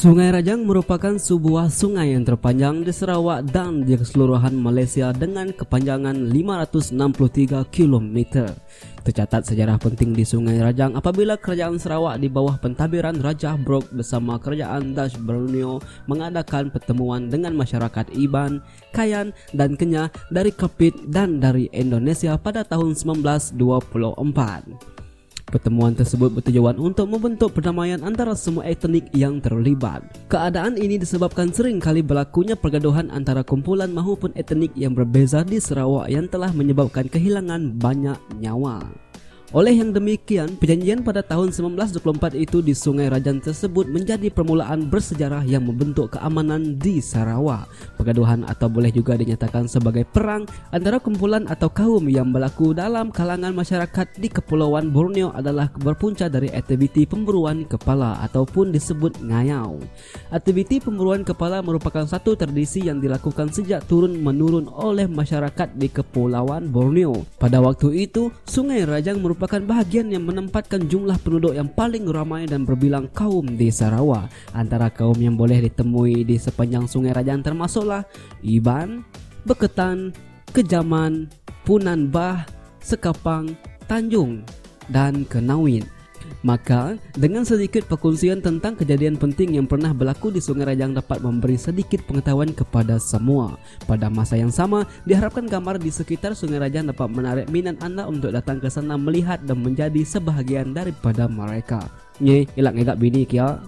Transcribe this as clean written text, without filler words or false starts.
Sungai Rajang merupakan sebuah sungai yang terpanjang di Sarawak dan di keseluruhan Malaysia dengan kepanjangan 563 km. Tercatat sejarah penting di Sungai Rajang apabila Kerajaan Sarawak di bawah pentadbiran Raja Brooke bersama Kerajaan Dutch Borneo mengadakan pertemuan dengan masyarakat Iban, Kayan dan Kenyah dari Kepit dan dari Indonesia pada tahun 1924. Pertemuan tersebut bertujuan untuk membentuk perdamaian antara semua etnik yang terlibat. Keadaan ini disebabkan sering kali berlakunya pergaduhan antara kumpulan maupun etnik yang berbeza di Sarawak yang telah menyebabkan kehilangan banyak nyawa. Oleh yang demikian, perjanjian pada tahun 1924 itu di Sungai Rajang tersebut menjadi permulaan bersejarah yang membentuk keamanan di Sarawak. Pergaduhan atau boleh juga dinyatakan sebagai perang antara kumpulan atau kaum yang berlaku dalam kalangan masyarakat di Kepulauan Borneo adalah berpunca dari aktiviti pemburuan kepala ataupun disebut ngayau. Aktiviti pemburuan kepala merupakan satu tradisi yang dilakukan sejak turun-menurun oleh masyarakat di Kepulauan Borneo. Pada waktu itu, Sungai Rajang merupakan bahagian yang menempatkan jumlah penduduk yang paling ramai dan berbilang kaum di Sarawak. Antara kaum yang boleh ditemui di sepanjang Sungai Rajang termasuklah Iban, Beketan, Kejaman, Punan Bah, Sekapang, Tanjung dan Kenawin. Maka, dengan sedikit perkongsian tentang kejadian penting yang pernah berlaku di Sungai Rajang dapat memberi sedikit pengetahuan kepada semua. Pada masa yang sama, diharapkan gambar di sekitar Sungai Rajang dapat menarik minat anda untuk datang ke sana melihat dan menjadi sebahagian daripada mereka. Nye, elak ngegak bini kia.